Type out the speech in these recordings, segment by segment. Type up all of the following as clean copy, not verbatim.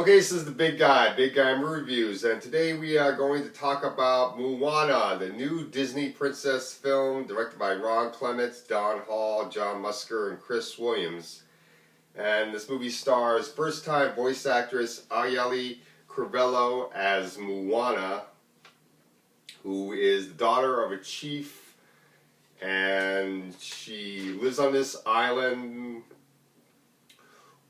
Okay, this is the Big Guy Reviews, and today we are going to talk about Moana, the new Disney princess film directed by Ron Clements, Don Hall, John Musker, and Chris Williams. And this movie stars first-time voice actress Ayali Crivello as Moana, who is the daughter of a chief, and she lives on this island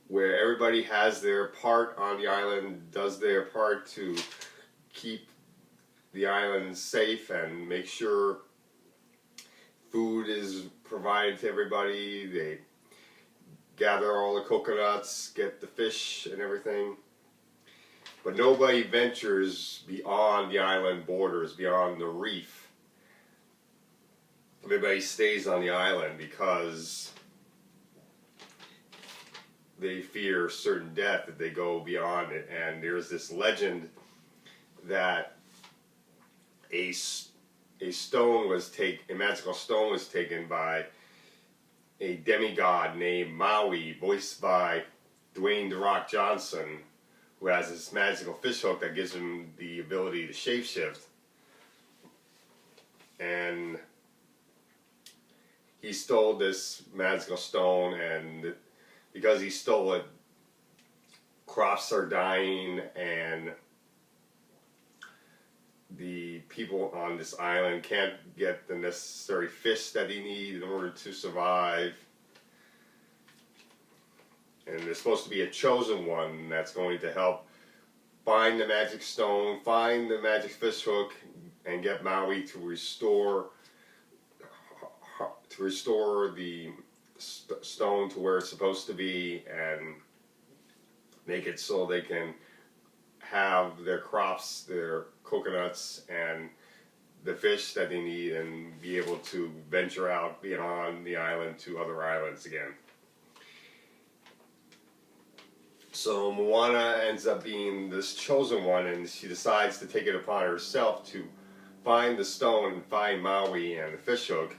where everybody has their part on the island, does their part to keep the island safe and make sure food is provided to everybody. They gather all the coconuts, get the fish and everything. But nobody ventures beyond the island borders, beyond the reef. Everybody stays on the island because they fear certain death if they go beyond it. And there's this legend that a magical stone was taken by a demigod named Maui, voiced by Dwayne "The Rock" Johnson, who has this magical fish hook that gives him the ability to shapeshift. And he stole this magical stone, and because he stole it, crops are dying, and the people on this island can't get the necessary fish that they need in order to survive. And there's supposed to be a chosen one that's going to help find the magic stone, find the magic fish hook, and get Maui to restore the stone to where it's supposed to be, and make it so they can have their crops, their coconuts, and the fish that they need, and be able to venture out beyond the island to other islands again. So Moana ends up being this chosen one, and she decides to take it upon herself to find the stone and find Maui and the fish hook.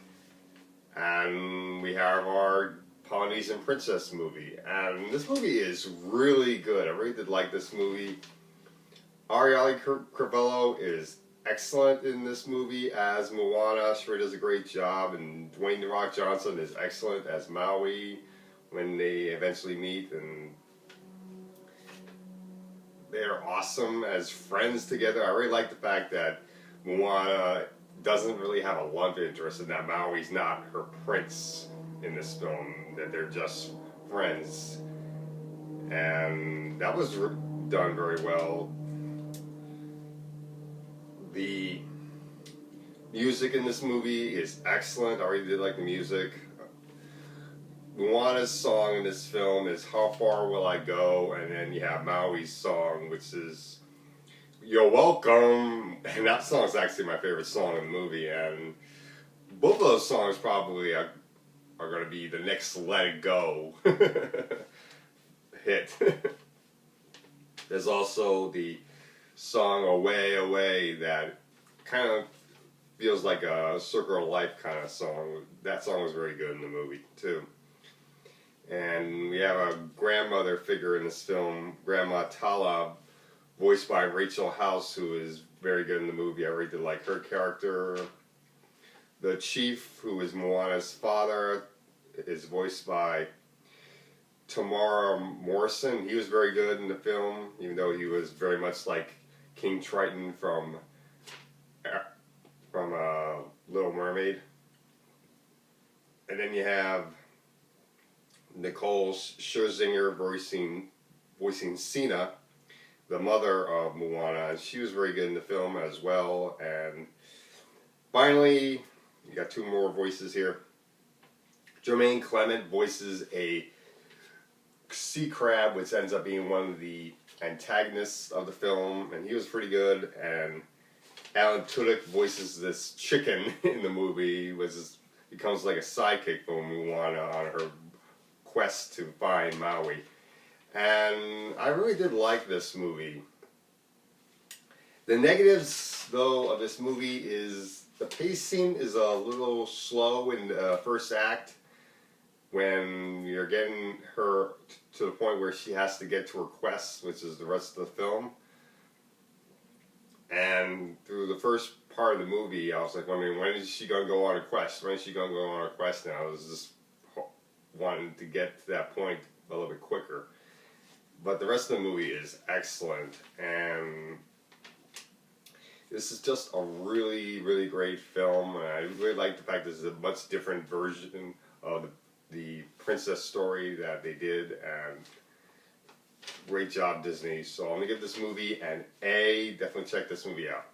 And we have our Polynesian princess movie, and this movie is really good. I really did like this movie. Ayali Crivello is excellent in this movie as Moana. She really does a great job, and Dwayne "The Rock" Johnson is excellent as Maui when they eventually meet, and they're awesome as friends together. I really like the fact that Moana doesn't really have a love interest, and that Maui's not her prince in this film, that they're just friends. And that was done very well. The music in this movie is excellent. I really did like the music. Moana's song in this film is "How Far Will I Go?" and then you have Maui's song, which is "You're Welcome," and that song is actually my favorite song in the movie, and both of those songs probably are going to be the next "Let It Go" hit. There's also the song "Away, Away" that kind of feels like a Circle of Life kind of song. That song was very good in the movie too. And we have a grandmother figure in this film, Grandma Tala, voiced by Rachel House, who is very good in the movie. I really did like her character. The chief, who is Moana's father, is voiced by Tamara Morrison. He was very good in the film, even though he was very much like King Triton from Little Mermaid. And then you have Nicole Scherzinger voicing Sina, the mother of Moana, and she was very good in the film as well. And finally, you got two more voices here. Jermaine Clement voices a sea crab, which ends up being one of the antagonists of the film, and he was pretty good. And Alan Tudyk voices this chicken in the movie, which becomes like a sidekick for Moana on her quest to find Maui. And I really did like this movie. The negatives, though, of this movie is the pacing is a little slow in the first act. when you're getting her to the point where she has to get to her quest, which is the rest of the film. And through the first part of the movie, I was like wondering, when is she going to go on a quest? When is she going to go on a quest now? I was just wanting to get to that point a little bit quicker. But the rest of the movie is excellent, and this is just a really, really great film. And I really like the fact this is a much different version of the princess story that they did, and great job, Disney. So I'm going to give this movie an A. Definitely check this movie out.